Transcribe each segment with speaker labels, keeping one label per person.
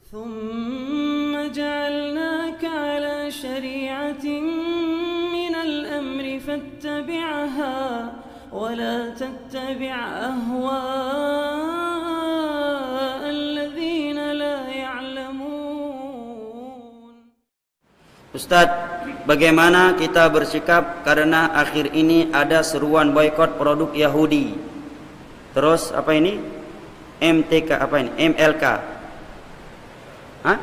Speaker 1: ثم جعلناك على شريعة من الأمر فاتبعها ولا تتبع أهواء الذين لا يعلمون.
Speaker 2: Ustadz, bagaimana kita bersikap karena akhir ini ada seruan boikot produk Yahudi? Terus apa ini? MTK apa ini? MLK. Hah?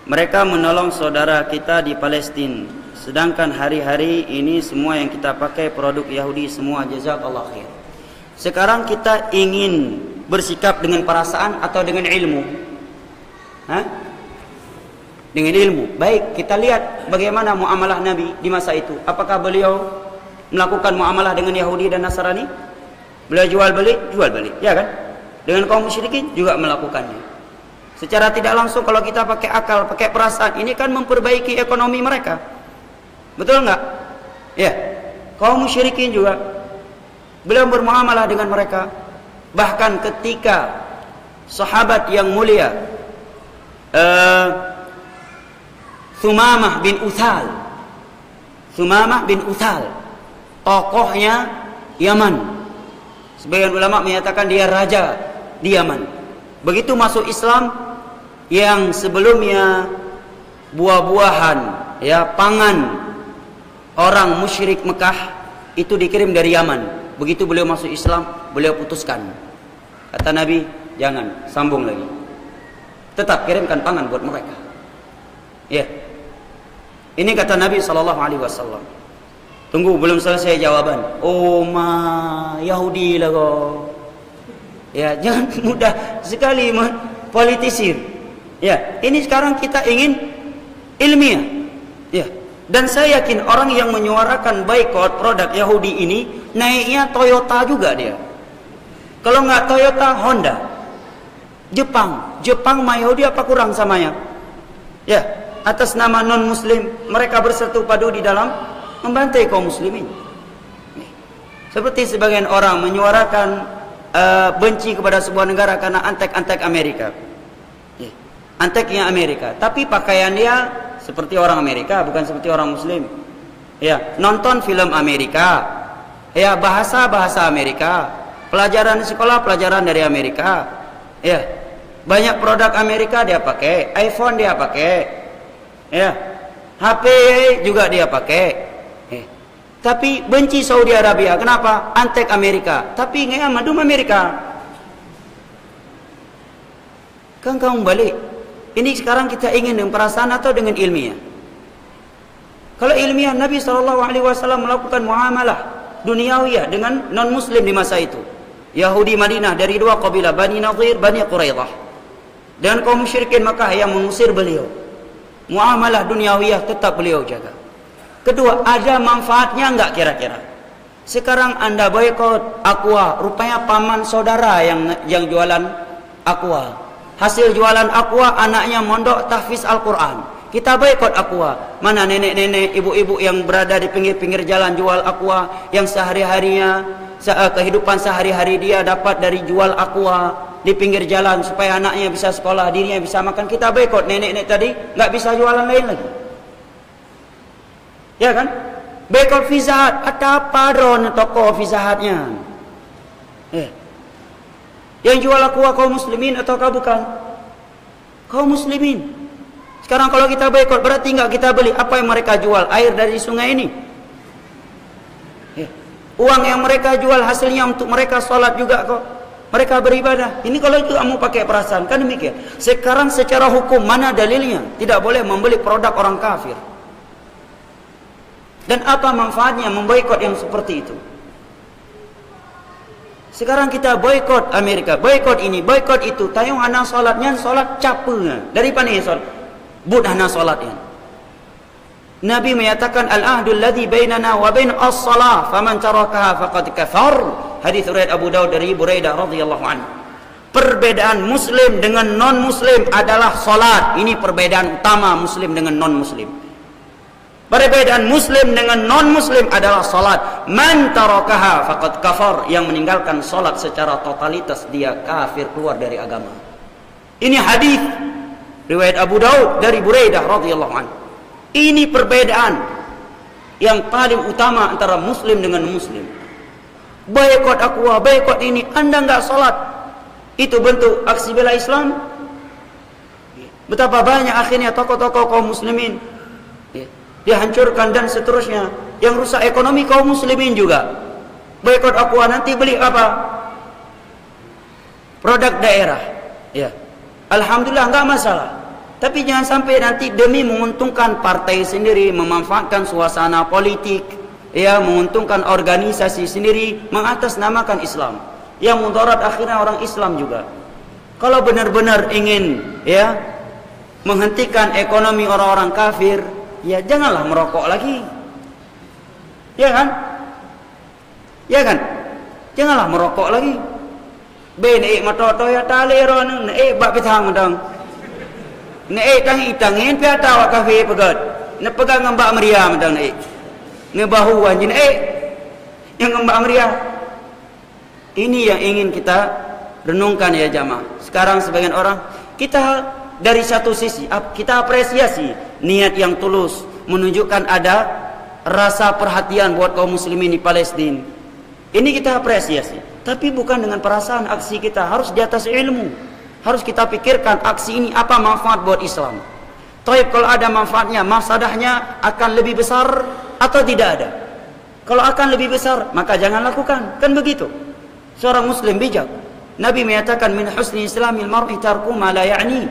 Speaker 2: Mereka menolong saudara kita di Palestina. Sedangkan hari-hari ini semua yang kita pakai produk Yahudi semua. Jazakallah khair. Sekarang kita ingin bersikap dengan perasaan atau dengan ilmu? Hah? Dengan ilmu. Baik, kita lihat bagaimana muamalah Nabi di masa itu. Apakah beliau melakukan muamalah dengan Yahudi dan Nasrani? Beliau jual beli, ya kan? Dengan kaum musyrikin juga melakukannya. Secara tidak langsung kalau kita pakai akal, pakai perasaan, ini kan memperbaiki ekonomi mereka. Betul enggak? Ya. Kaum musyrikin juga beliau bermuamalah dengan mereka. Bahkan ketika sahabat yang mulia Thumamah bin Uthal, tokohnya Yaman. Sebagian ulama menyatakan dia raja di Yaman. Begitu masuk Islam, yang sebelumnya buah-buahan, ya, pangan orang musyrik Mekah itu dikirim dari Yaman. Begitu beliau masuk Islam, beliau putuskan. Kata Nabi, jangan sambung lagi. Tetap kirimkan pangan buat mereka. Ya. Ini kata Nabi SAW. Tunggu, belum selesai jawaban. Oh Yahudi lah kau. Ya, jangan mudah sekali politisir. Ya, ini sekarang kita ingin ilmiah. Ya. Dan saya yakin orang yang menyuarakan boikot produk Yahudi ini naiknya Toyota juga dia. Kalau nggak Toyota, Honda. Jepang sama Yahudi apa kurang samanya? Ya, atas nama non-muslim mereka bersatu padu di dalam membantai kaum muslimin. Seperti sebagian orang menyuarakan benci kepada sebuah negara karena antek-antek Amerika. Anteknya Amerika, tapi pakaian dia seperti orang Amerika, bukan seperti orang muslim. Ya, nonton film Amerika. Ya, bahasa Amerika. Pelajaran sekolah pelajaran dari Amerika. Ya. Banyak produk Amerika dia pakai, iPhone dia pakai. Ya. HP juga dia pakai. Tapi benci Saudi Arabia. Kenapa? Antek Amerika. Tapi ngaya madum Amerika. Kan kamu balik. Ini sekarang kita ingin dengan perasaan atau dengan ilmiah? Kalau ilmiah, Nabi SAW melakukan muamalah duniawiyah dengan non-muslim di masa itu. Yahudi Madinah dari dua kabilah, Bani Nadir, Bani Quraidah. Dan kaum musyrikin Makkah yang mengusir beliau. Muamalah duniawiyah tetap beliau jaga. Kedua, ada manfaatnya enggak kira-kira? Sekarang Anda boikot Aqua, rupanya paman saudara yang jualan Aqua. Hasil jualan Aqua, anaknya mondok tahfiz Al-Quran. Kita boikot Aqua. Mana nenek-nenek, ibu-ibu yang berada di pinggir-pinggir jalan jual Aqua, yang sehari-harinya kehidupan sehari-hari dia dapat dari jual Aqua di pinggir jalan supaya anaknya bisa sekolah, dirinya bisa makan. Kita boikot nenek-nenek tadi, nggak bisa jualan lain lagi. Ya kan? Boikot Pizza Hut. Ada apa dron toko Pizza Hutnya? Yang jual Aqua kaum muslimin ataukah bukan? Kaum muslimin. Sekarang kalau kita boikot berarti nggak kita beli. Apa yang mereka jual? Air dari sungai ini. Uang yang mereka jual hasilnya untuk mereka sholat juga kok. Mereka beribadah. Ini kalau itu kamu pakai perasaan, kan demikian. Sekarang secara hukum mana dalilnya? Tidak boleh membeli produk orang kafir. Dan apa manfaatnya memboikot yang seperti itu? Sekarang kita boikot Amerika, boikot ini, boikot itu. Tayung anak sholatnya, sholat capenya. Dari mana ya sholat? Bud anak sholatnya. Nabi menyatakan al-ahdul ladzi bainana wa bain as-shalah faman tarakaha faqad kafar. Hadis riwayat Abu Daud dari Buraidah radhiyallahu anhu. Perbedaan muslim dengan non muslim adalah salat. Ini perbedaan utama muslim dengan non muslim. Perbedaan muslim dengan non-muslim adalah salat. Man tarakaha faqad kafar. Yang meninggalkan salat secara totalitas dia kafir, keluar dari agama. Ini hadis riwayat Abu Daud dari Buraidah radhiyallahu anhu. Ini perbedaan yang paling utama antara muslim dengan muslim. Boikot aqua, boikot ini, Anda enggak salat, itu bentuk aksi bela Islam. Betapa banyak akhirnya tokoh-tokoh kaum muslimin dihancurkan dan seterusnya. Yang rusak ekonomi kaum muslimin juga. Boikot aqua, nanti beli apa? Produk daerah. Ya. Alhamdulillah enggak masalah. Tapi jangan sampai nanti demi menguntungkan partai sendiri, memanfaatkan suasana politik, ya, menguntungkan organisasi sendiri, mengatasnamakan Islam. Yang mudarat akhirnya orang Islam juga. Kalau benar-benar ingin, ya, menghentikan ekonomi orang-orang kafir, ya janganlah merokok lagi. Ya kan? Ya kan? Janganlah merokok lagi. Benek matoto ya talero nek bak petang mendang. Nek tang itangin pi atawa kafe pegat. Nek pegang ngambak meriah mendang nek. Nek bahu anjin yang ngambak meriah. Ini yang ingin kita renungkan ya jamaah. Sekarang sebagian orang, kita dari satu sisi kita apresiasi niat yang tulus menunjukkan ada rasa perhatian buat kaum muslimin di Palestina. Ini kita apresiasi, tapi bukan dengan perasaan aksi kita, harus di atas ilmu. Harus kita pikirkan aksi ini apa manfaat buat Islam. Taib, kalau ada manfaatnya, mafsadahnya akan lebih besar atau tidak ada? Kalau akan lebih besar, maka jangan lakukan. Kan begitu. Seorang muslim bijak. Nabi menyatakan min husni islamil mar'i tarku ma la ya'ni.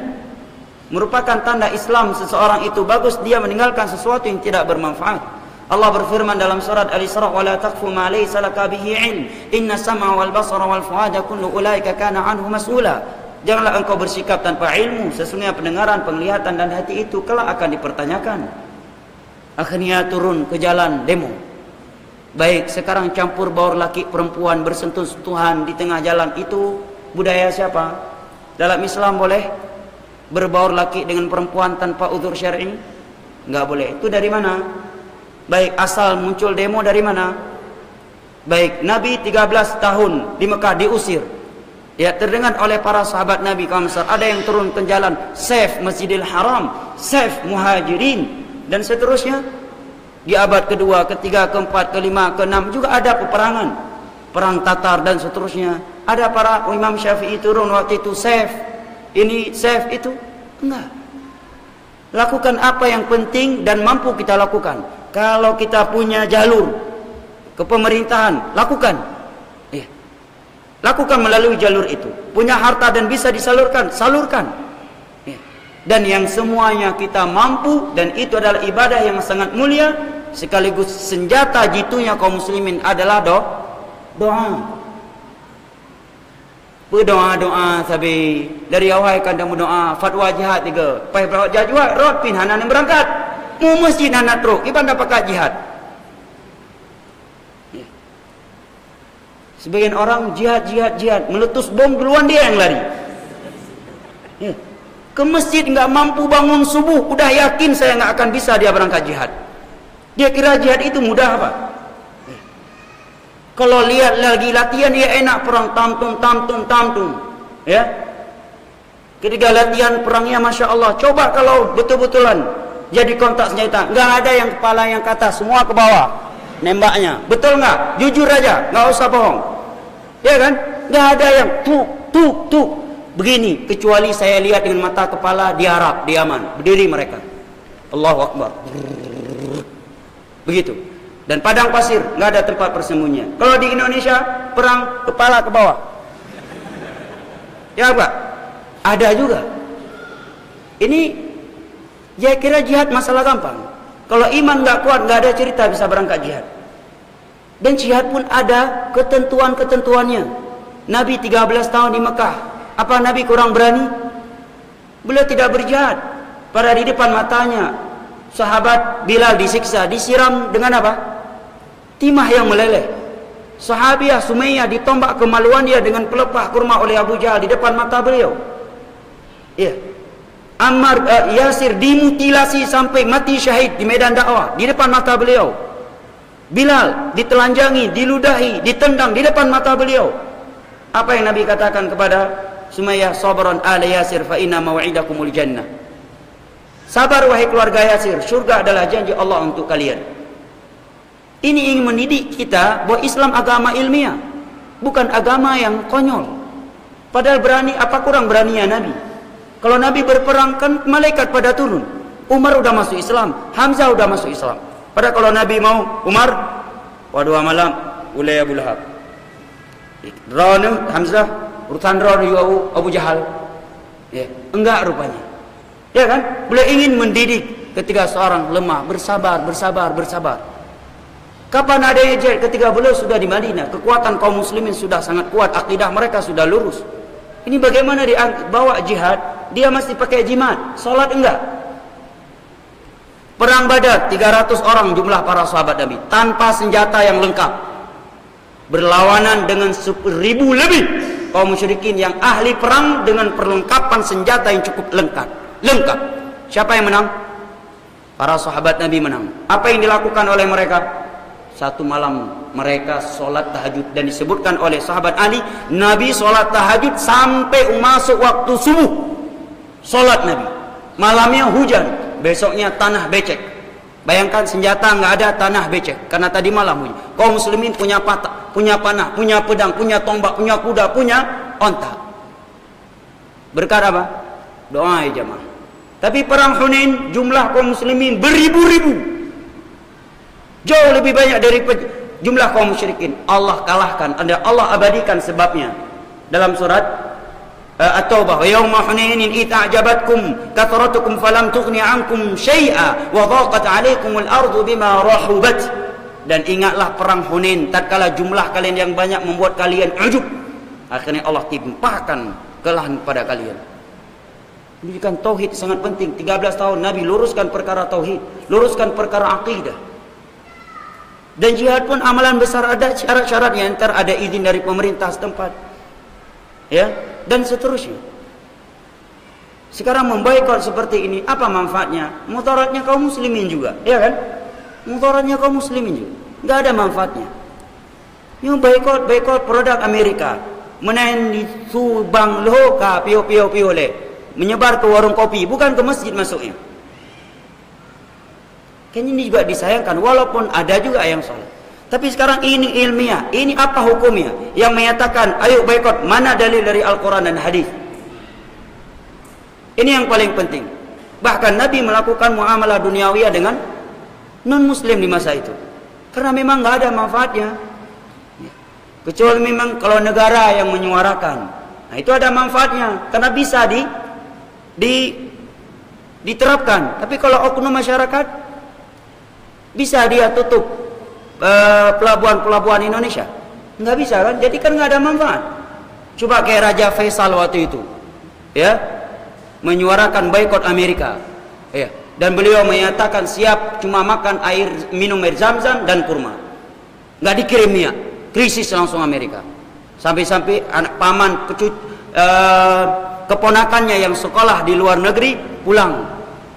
Speaker 2: Merupakan tanda Islam seseorang itu bagus dia meninggalkan sesuatu yang tidak bermanfaat. Allah berfirman dalam surat Al-Isra, "Wa la taqfu ma laysa laka bihi 'ilm. Inna sam'a wal basara wal fuada kullu ulaika kana 'anhu mas'ula." Janganlah engkau bersikap tanpa ilmu, sesungguhnya pendengaran, penglihatan dan hati itu kelak akan dipertanyakan. Akhirnya turun ke jalan demo. Baik, sekarang campur baur laki perempuan bersentuh-sentuhan di tengah jalan, itu budaya siapa? Dalam Islam boleh berbaur laki dengan perempuan tanpa uzur syar'i? Enggak boleh. Itu dari mana? Baik, asal muncul demo dari mana? Baik, Nabi 13 tahun di Mekah diusir. Ya, terdengar oleh para sahabat Nabi kaum besar, ada yang turun ke jalan, save Masjidil Haram, save Muhajirin, dan seterusnya. Di abad kedua, ketiga, keempat, kelima, keenam juga ada peperangan, perang Tatar dan seterusnya. Ada para Imam Syafi'i turun waktu itu, save ini, save itu. Enggak. Lakukan apa yang penting dan mampu kita lakukan. Kalau kita punya jalur ke pemerintahan, lakukan. Ya. Lakukan melalui jalur itu. Punya harta dan bisa disalurkan, salurkan. Ya. Dan yang semuanya kita mampu, dan itu adalah ibadah yang sangat mulia, sekaligus senjata jitunya kaum muslimin adalah doa. Berdoa-doa sabi. Dari awal kan dah doa fatwa jihad 3. Pai berawat jihad juga rot pin hanan berangkat. Mu masjid anak truk iban dapat pakai jihad. Ya. Sebagian orang jihad meletus bom duluan dia yang lari. Ya. Ke masjid enggak mampu bangun subuh, udah yakin saya enggak akan bisa dia berangkat jihad. Dia kira jihad itu mudah apa? Ya. Kalau lihat lagi latihan dia enak, perang tamtum. Ya. Ketika latihan perangnya Masya Allah. Coba kalau betul-betulan jadi kontak senjata, nggak ada yang kepala yang ke atas, semua ke bawah nembaknya, betul nggak? Jujur aja, nggak usah bohong, ya kan? Nggak ada yang tuk begini, kecuali saya lihat dengan mata kepala di Arab, di Yaman, berdiri mereka, Allahu Akbar, begitu. Dan padang pasir, nggak ada tempat persembunyian. Kalau di Indonesia perang kepala ke bawah, ya Pak, ada juga. Ini dia kira jihad masalah gampang. Kalau iman nggak kuat, nggak ada cerita bisa berangkat jihad. Dan jihad pun ada ketentuan-ketentuannya. Nabi 13 tahun di Mekah. Apa Nabi kurang berani? Beliau tidak berjihad. Pada di depan matanya sahabat Bilal disiksa, disiram dengan apa? Timah yang meleleh. Sahabiah Sumayyah ditombak kemaluan dia dengan pelepah kurma oleh Abu Jahal di depan mata beliau. Iya. Yasir dimutilasi sampai mati syahid di medan dakwah di depan mata beliau. Bilal ditelanjangi, diludahi, ditendang di depan mata beliau. Apa yang Nabi katakan kepada Sumayyah? Sabran ala Yasir fa inna maw'idakumul jannah. Sabar wahai keluarga Yasir, surga adalah janji Allah untuk kalian. Ini ingin mendidik kita bahwa Islam agama ilmiah, bukan agama yang konyol. Padahal berani, apa kurang beraninya Nabi? Kalau Nabi berperang kan malaikat pada turun. Umar udah masuk Islam, Hamzah udah masuk Islam. Padahal kalau Nabi mau, Umar, waduh malam, ulai Abu Lahab. Rana, Hamzah, urutan Rana juga Abu Jahal. Ya, enggak rupanya. Ya kan? Beliau ingin mendidik ketika seorang lemah, bersabar. Kapan ada ijazah? Ketika beliau sudah di Madinah, kekuatan kaum muslimin sudah sangat kuat, akidah mereka sudah lurus. Ini bagaimana dibawa jihad? Dia masih pakai jimat, salat enggak. Perang Badar 300 orang jumlah para sahabat Nabi tanpa senjata yang lengkap, berlawanan dengan 1000 lebih kaum musyrikin yang ahli perang dengan perlengkapan senjata yang cukup lengkap. Siapa yang menang? Para sahabat Nabi menang. Apa yang dilakukan oleh mereka? Satu malam mereka solat tahajud, dan disebutkan oleh sahabat Ali, Nabi solat tahajud sampai masuk waktu subuh. Solat Nabi. Malamnya hujan, besoknya tanah becek. Bayangkan senjata nggak ada, tanah becek karena tadi malam hujan. Kaum muslimin punya panah, punya pedang, punya tombak, punya kuda, punya onta. Berkat apa? Doa ya jamaah. Tapi perang Hunain jumlah kaum muslimin beribu-ribu, jauh lebih banyak dari jumlah kaum musyrikin. Allah kalahkan, Allah abadikan sebabnya dalam surat At-Taubah. Wa yawma Hunainin idh a'jabatkum kathratukum falam tughni 'ankum syai'a wa dhaqat 'alaykumul ardu bima rahubat. Dan ingatlah perang Hunain tatkala jumlah kalian yang banyak membuat kalian ujub, akhirnya Allah timpahkan kelelahan pada kalian. Pendidikan tauhid sangat penting. 13 tahun Nabi luruskan perkara tauhid, luruskan perkara akidah. Dan jihad pun amalan besar, ada syarat-syaratnya, ntar ada izin dari pemerintah setempat, ya, dan seterusnya. Sekarang memboikot seperti ini, apa manfaatnya? Mudaratnya kaum muslimin juga, ya kan? Mudaratnya kaum muslimin juga, nggak ada manfaatnya. Yang boikot produk Amerika, menahan di Subang Loka, pio le, menyebar ke warung kopi, bukan ke masjid masuknya. Kan ini juga disayangkan, walaupun ada juga yang salah. Tapi sekarang ini ilmiah, ini apa hukumnya? Yang menyatakan ayo boikot, mana dalil dari Al-Quran dan hadis? Ini yang paling penting. Bahkan Nabi melakukan muamalah duniawiyah dengan non-muslim di masa itu, karena memang nggak ada manfaatnya. Kecuali memang kalau negara yang menyuarakan, nah itu ada manfaatnya, karena bisa diterapkan. Tapi kalau oknum masyarakat, bisa dia tutup pelabuhan-pelabuhan Indonesia? Nggak bisa kan? Jadi kan nggak ada manfaat. Coba kayak Raja Faisal waktu itu, ya, menyuarakan boikot Amerika, ya, dan beliau menyatakan siap cuma makan minum air zam-zam dan kurma, nggak dikirim minyak. Krisis langsung Amerika. Sampai-sampai anak paman keponakannya yang sekolah di luar negeri pulang,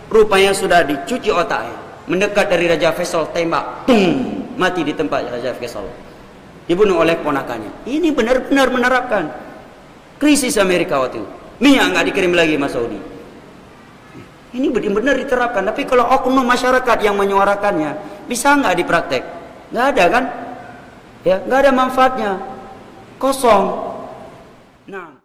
Speaker 2: rupanya sudah dicuci otaknya. Mendekat dari Raja Faisal, tembak, tung, mati di tempat Raja Faisal, dibunuh oleh ponakannya. Ini benar-benar menerapkan krisis Amerika waktu itu. Minyak nggak dikirim lagi mas Saudi. Ini benar-benar diterapkan. Tapi kalau oknum masyarakat yang menyuarakannya, bisa nggak dipraktek? Nggak ada kan? Ya, nggak ada manfaatnya, kosong. Nah.